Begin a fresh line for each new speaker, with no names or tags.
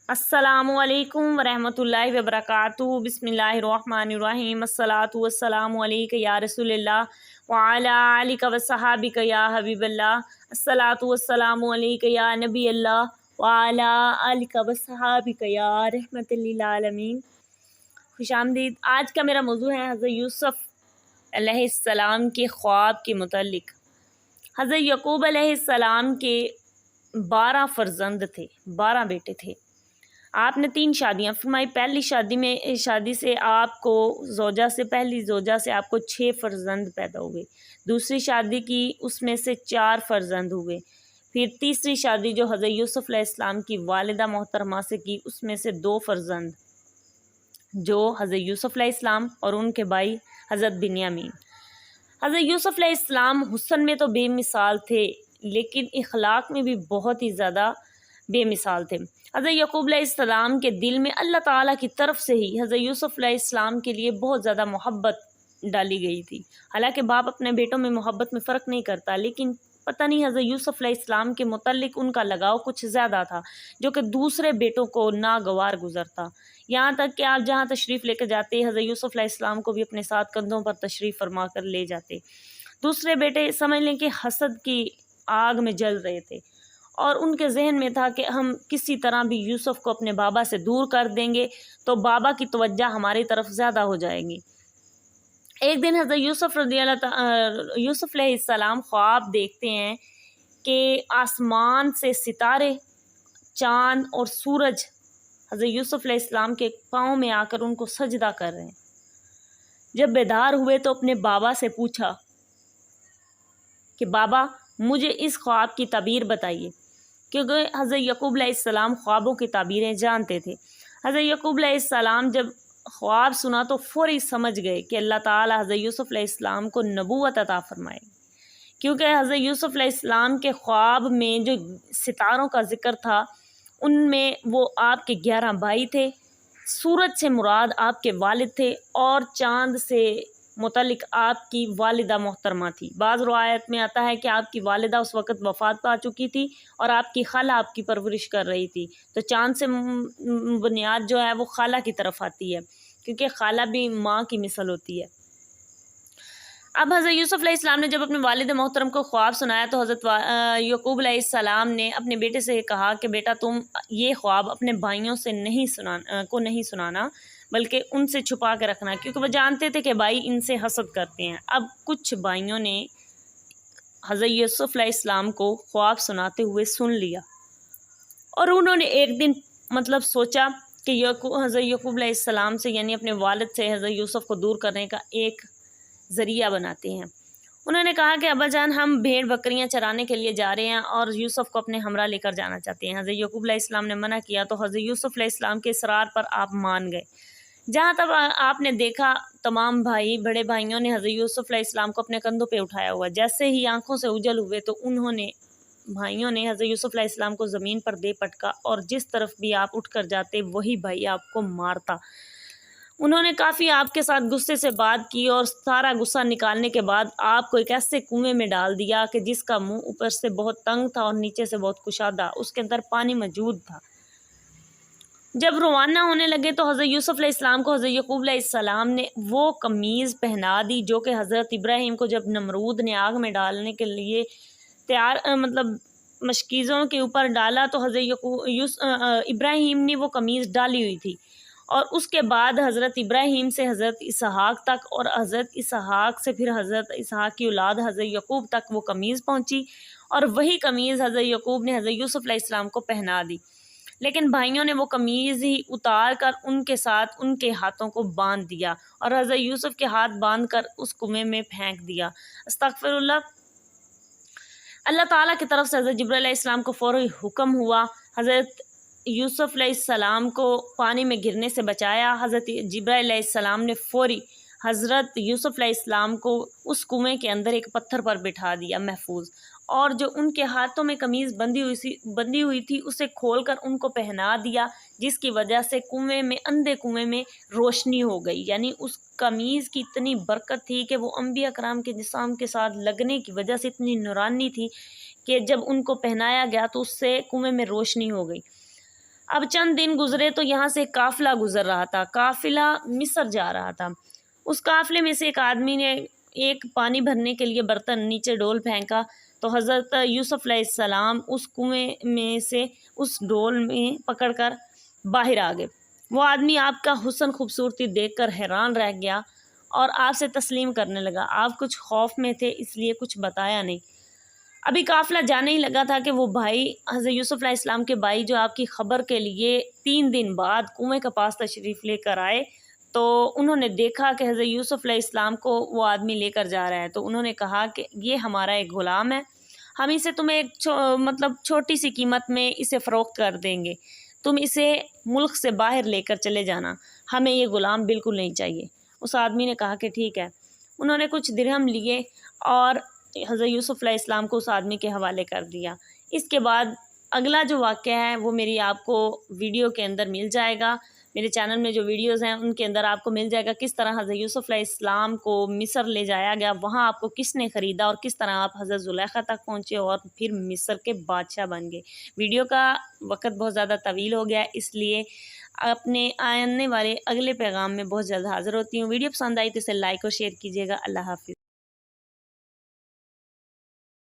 अस्सलामु अलैकुम वरहमतुल्लाहि वबरकातुहू बिस्मिल्लाहिर्रहमानिर्रहीम अस्सलातु वस्सलामु अलैका या रसूलल्लाह व अला आलिका व सहाबिका या हबीबल्लाह अस्सलातु वस्सलामु अलैका या नबी अल्लाह व अला आलिका व सहाबिका या रहमतल लिल आलमीन। खुशामदीद। आज का मेरा मौजू है हज़रत यूसुफ़ अलैहिस्सलाम के ख्वाब के मुतल्लिक। हज़रत यकूब अलैहिस्सलाम के 12 फर्जंद थे, 12 बेटे थे। आपने 3 शादियाँ फरमाई। पहली शादी से आपको पहली ज़ोजा से आपको 6 फर्जंद पैदा हुए। दूसरी शादी की, उसमें से 4 फर्जंद हुए। फिर तीसरी शादी जो हज़रत यूसुफ़ अलैहिस्सलाम की वालिदा मोहतरमा से की, उसमें से 2 फर्जंद जो हज़रत यूसुफ़ अलैहिस्सलाम और उनके भाई हज़रत बिन्यामीन। हज़रत यूसुफ़ अलैहिस्सलाम हुस्न में तो बेमिसाल थे, लेकिन इखलाक में भी बहुत ही ज़्यादा बेमिसाल थे। हज़रत यकूब अलैहिस्सलाम के दिल में अल्लाह ताला की तरफ से ही हज़रत यूसुफ़ अलैहिस्सलाम के लिए बहुत ज़्यादा मोहब्बत डाली गई थी। हालांकि बाप अपने बेटों में मोहब्बत में फ़र्क नहीं करता, लेकिन पता नहीं हज़रत यूसुफ़ अलैहिस्सलाम के मुतल्लिक उनका लगाव कुछ ज़्यादा था, जो कि दूसरे बेटों को नागवार गुज़रता। यहाँ तक कि आप जहाँ तशरीफ़ लेकर जाते, हज़रत यूसुफ़ अलैहिस्सलाम को भी अपने साथ कंधों पर तशरीफ़ फरमा कर ले जाते। दूसरे बेटे समझ लें कि हसद की आग में जल रहे थे और उनके जहन में था कि हम किसी तरह भी यूसुफ़ को अपने बाबा से दूर कर देंगे तो बाबा की तवज्जो हमारी तरफ ज़्यादा हो जाएगी। एक दिन हज़रत यूसुफ़ अलैहिस्सलाम ख्वाब देखते हैं कि आसमान से सितारे, चाँद और सूरज हज़रत यूसुफ़ अलैहिस्सलाम के पाँव में आकर उनको सजदा कर रहे हैं। जब बेदार हुए तो अपने बाबा से पूछा कि बाबा मुझे इस ख्वाब की ताबीर बताइए, क्योंकि हज़रत यकूब अलैहिस्सलाम ख्वाबों की ताबीरें जानते थे। हज़रत यकूब अलैहिस्सलाम जब ख्वाब सुना तो फौरी समझ गए कि अल्लाह ताला हज़रत यूसुफ़ अलैहिस्सलाम को नबूवत अता फरमाए, क्योंकि हज़रत यूसुफ़ अलैहिस्सलाम के ख्वाब में जो सितारों का ज़िक्र था, उनमें वो आपके 11 भाई थे। सूरज से मुराद आपके वालिद थे और चाँद से मुतल्लिक आपकी वालिदा मोहतरमा थी। बाज़ रवायत में आता है कि आपकी वालिदा उस वक़्त वफ़ात पा चुकी थी और आपकी खाला आपकी परवरिश कर रही थी। तो चाँद से बुनियाद जो है वो खाला की तरफ आती है, क्योंकि खाला भी माँ की मिसल होती है। अब हज़रत यूसुफ़ अलैहिस्सलाम ने जब अपने वालिद मोहतरम को ख्वाब सुनाया तो हज़रत यकूब अलैहिस्सलाम ने अपने बेटे से कहा कि बेटा तुम ये ख्वाब अपने भाइयों से नहीं सुनाना, बल्कि उनसे छुपा के रखना, क्योंकि वो जानते थे कि भाई इनसे हसद करते हैं। अब कुछ भाइयों ने हज़रत यूसुफ़ अलैहिस्सलाम को ख्वाब सुनाते हुए सुन लिया और उन्होंने एक दिन सोचा कि हज़रत यकूब अलैहिस्सलाम से यानी अपने वालिद से हज़रत यूसुफ़ को दूर करने का एक ज़रिया बनाते हैं। उन्होंने कहा कि अब्बा जान हम भेड़ बकरियां चराने के लिए जा रहे हैं और यूसुफ़ को अपने हमरा लेकर जाना चाहते हैं। हज़रत यकूब अलैहिस्सलाम ने मना किया तो हज़रत यूसुफ़ अलैहिस्सलाम के इसरार पर आप मान गए। जहाँ तक आपने देखा तमाम भाई बड़े भाइयों ने हज़रत यूसुफ़ अलैहिस्सलाम को अपने कंधों पे उठाया हुआ। जैसे ही आंखों से उजल हुए तो भाइयों ने हज़रत यूसुफ़ अलैहिस्सलाम को ज़मीन पर दे पटका और जिस तरफ भी आप उठ कर जाते वही भाई आपको मारता। उन्होंने काफ़ी आपके साथ गुस्से से बात की और सारा गुस्सा निकालने के बाद आपको एक ऐसे कुएं में डाल दिया कि जिसका मुंह ऊपर से बहुत तंग था और नीचे से बहुत कुशादा, उसके अंदर पानी मौजूद था। जब रवाना होने लगे तो हज़रत यूसुफ़ अलैहिस्सलाम को हज़रत यकूब अलैहिस्सलाम ने वो कमीज़ पहना दी जो कि हज़रत इब्राहीम को जब नमरूद ने आग में डालने के लिए तैयार मशकीज़ों के ऊपर डाला तो हज़रत इब्राहीम ने वो कमीज़ डाली हुई थी। और उसके बाद हज़रत इब्राहीम से हज़रत इसहाक तक और हज़रत इसहाक से फिर हज़रत इसहाक की औलाद हज़रत यकूब तक वो कमीज़ पहुंची और वही कमीज़ हज़रत यकूब ने हज़रत यूसुफ़ अलैहिस्सलाम को पहना दी। लेकिन भाइयों ने वो कमीज़ ही उतार कर उनके साथ उनके हाथों को बांध दिया और हज़रत यूसुफ़ के हाथ बांध कर उस कुएं में फेंक दिया। अस्तग़फ़िरुल्लाह। अल्लाह ताला की तरफ से हज़रत जिब्रील अलैहिस्सलाम को फ़ौरी हुक्म हुआ, हज़रत यूसुफ़ अलैहिस्सलाम को पानी में गिरने से बचाया। हज़रत जिब्रील अलैहिस्सलाम ने फ़ौरी हज़रत यूसुफ़ अलैहिस्सलाम को उस कुएं के अंदर एक पत्थर पर बिठा दिया महफूज, और जो उनके हाथों में कमीज़ बंधी हुई थी उसे खोलकर उनको पहना दिया, जिसकी वजह से अंधे कुएं में रोशनी हो गई। यानी उस कमीज़ की इतनी बरकत थी कि वो अंबिया कराम के जिस्म के साथ लगने की वजह से इतनी नूरानी थी कि जब उनको पहनाया गया तो उससे कुएं में रोशनी हो गई। اب چند دن گزرے تو یہاں سے ایک قافلہ گزر رہا تھا، قافلہ مصر جا رہا تھا۔ اس قافلے میں سے ایک آدمی نے ایک پانی بھرنے کے لیے برتن نیچے ڈول پھینکا تو حضرت یوسف علیہ السلام اس کنویں میں سے اس ڈول میں پکڑ کر باہر آ گئے۔ وہ آدمی آپ کا حسن خوبصورتی دیکھ کر حیران رہ گیا اور آپ سے تسلیم کرنے لگا۔ آپ کچھ خوف میں تھے اس لیے کچھ بتایا نہیں۔ ابھی قافلہ جانے ہی لگا تھا کہ وہ بھائی حضرت یوسف علیہ السلام کے بھائی جو آپ کی خبر کے لیے 3 دن بعد کنویں کے پاس تشریف لے کر آئے، تو انہوں نے دیکھا کہ حضرت یوسف علیہ السلام کو وہ آدمی لے کر جا رہا ہے، تو انہوں نے کہا کہ یہ ہمارا ایک غلام ہے، ہم اسے تمہیں ایک چھوٹی سی قیمت میں اسے فروخت کر دیں گے، تم اسے ملک سے باہر لے کر چلے جانا، ہمیں یہ غلام بالکل نہیں چاہیے۔ اس آدمی نے کہا کہ ٹھیک ہے۔ انہوں نے کچھ درہم لیے اور حضرت یوسف علیہ السلام کو اس آدمی کے حوالے کر دیا۔ اس کے بعد اگلا جو واقعہ ہے وہ میری آپ کو ویڈیو کے اندر مل جائے گا، میرے چینل میں جو ویڈیوز ہیں ان کے اندر آپ کو مل جائے گا کس طرح حضرت یوسف علیہ السلام کو مصر لے جایا گیا، وہاں آپ کو کس نے خریدا اور کس طرح آپ حضرت زلیخا تک پہنچے اور پھر مصر کے بادشاہ بن گئے۔ ویڈیو کا وقت بہت زیادہ طویل ہو گیا، اس لیے اپنے آنے والے اگلے پیغام میں بہت جلد حاضر ہوتی ہوں۔ ویڈیو پسند آئی تو اسے لائک اور شیئر کیجیے گا۔ اللہ حافظ۔